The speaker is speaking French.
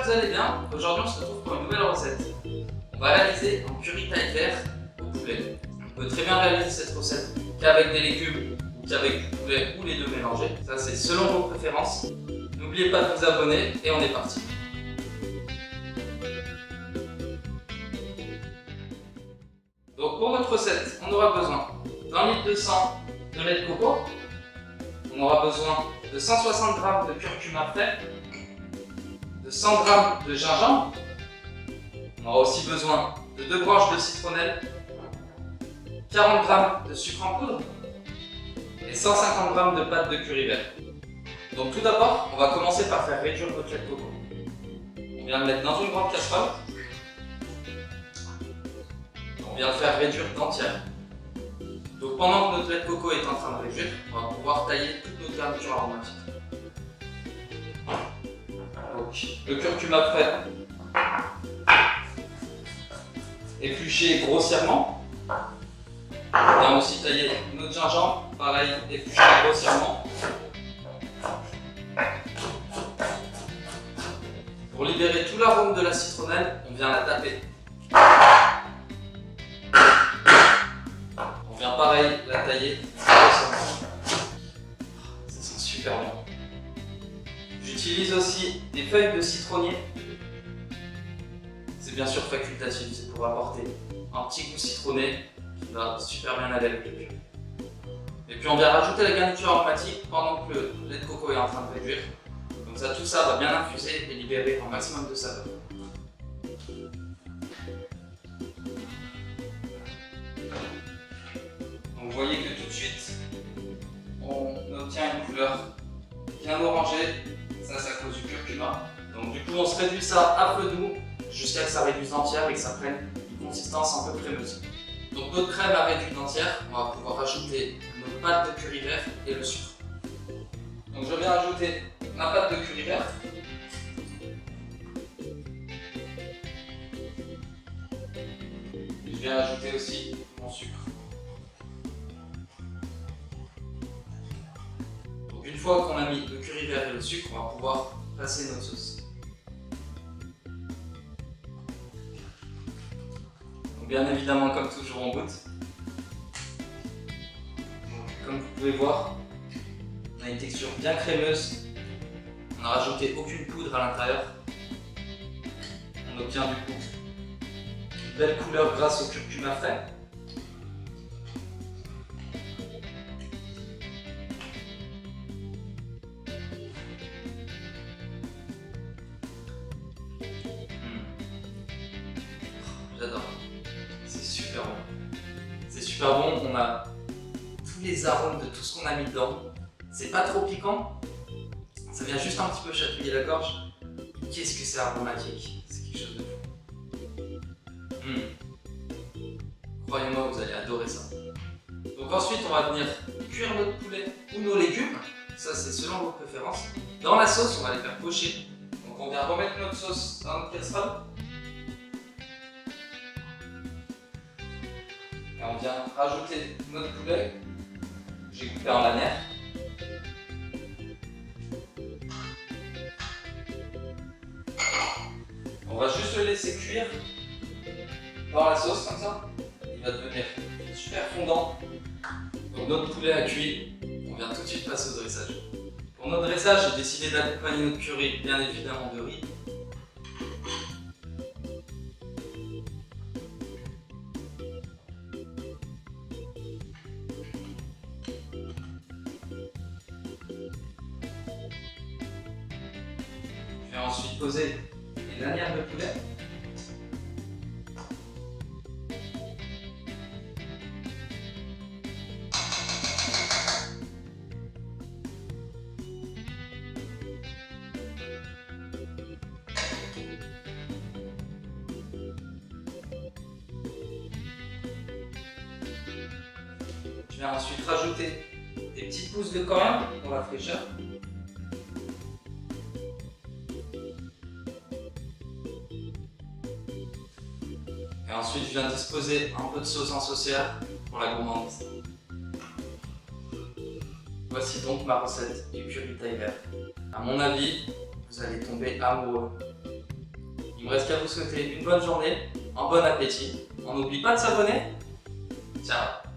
vous allez bien? Aujourd'hui on se retrouve pour une nouvelle recette. On va réaliser un curry taille vert au poulet. On peut très bien réaliser cette recette qu'avec des légumes ou qu'avec du poulet ou les deux mélangés. Ça c'est selon vos préférences. N'oubliez pas de vous abonner et on est parti. Donc pour notre recette, on aura besoin d'un litre de sang de lait de coco. On aura besoin de 160 g de curcuma frais, de 100 g de gingembre. On aura aussi besoin de 2 branches de citronnelle, 40 g de sucre en poudre et 150 g de pâte de curry vert. Donc tout d'abord, on va commencer par faire réduire notre lait de coco. On vient le mettre dans une grande casserole. On vient le faire réduire d'entière. Donc pendant que notre lait de coco est en train de réduire, on va pouvoir tailler toutes nos garnitures aromatiques. Donc le curcuma frais, épluché grossièrement. On vient aussi tailler notre gingembre, pareil, épluché grossièrement. Pour libérer tout l'arôme de la citronnelle, on vient la taper. On vient pareil la tailler grossièrement. Ça sent super bon. J'utilise aussi des feuilles de citronnier. C'est bien sûr facultatif, c'est pour apporter un petit goût citronné qui va super bien aller avec le curry. Et puis on vient rajouter la garniture aromatique pendant que le lait de coco est en train de réduire. Comme ça, tout ça va bien infuser et libérer un maximum de saveur. Donc vous voyez que tout de suite, on obtient une couleur bien orangée. Ça, c'est à cause du curcuma. Donc du coup, on se réduit ça à feu doux jusqu'à ce que ça réduise entière et que ça prenne une consistance un peu crémeuse. Donc notre crème a réduit d'entière, on va pouvoir rajouter notre pâte de curry vert et le sucre. Donc je viens ajouter ma pâte de curry vert. Je viens ajouter aussi mon sucre. Donc une fois qu'on a mis le curry vert et le sucre, on va pouvoir passer notre sauce. Donc bien évidemment, comme toujours, on goûte. Donc, comme vous pouvez voir, on a une texture bien crémeuse. On n'a rajouté aucune poudre à l'intérieur. On obtient du coup une belle couleur grâce au curcuma frais. J'adore. C'est super bon. C'est super bon. On a tous les arômes de tout ce qu'on a mis dedans. C'est pas trop piquant. Ça vient juste un petit peu chatouiller la gorge. Qu'est-ce que c'est aromatique. C'est quelque chose de fou. Croyez-moi, vous allez adorer ça. Donc ensuite, on va venir cuire notre poulet ou nos légumes. Ça, c'est selon vos préférences. Dans la sauce, on va les faire pocher. Donc on vient remettre notre sauce dans notre casserole. Et on vient rajouter notre poulet. J'ai coupé en lanières. On va juste le laisser cuire dans la sauce comme ça. Il va devenir super fondant. Donc notre poulet a cuit. On vient tout de suite passer au dressage. Pour notre dressage, j'ai décidé d'accompagner notre curry bien évidemment de riz. Je vais ensuite poser les lanières de poulet. Je vais ensuite rajouter des petites pousses de coriandre pour la fraîcheur. Et ensuite, je viens disposer un peu de sauce en saucière pour la gourmandise. Voici donc ma recette du curry taille vert. À mon avis, vous allez tomber amoureux. Il me reste qu'à vous souhaiter une bonne journée, un bon appétit. On n'oublie pas de s'abonner. Ciao.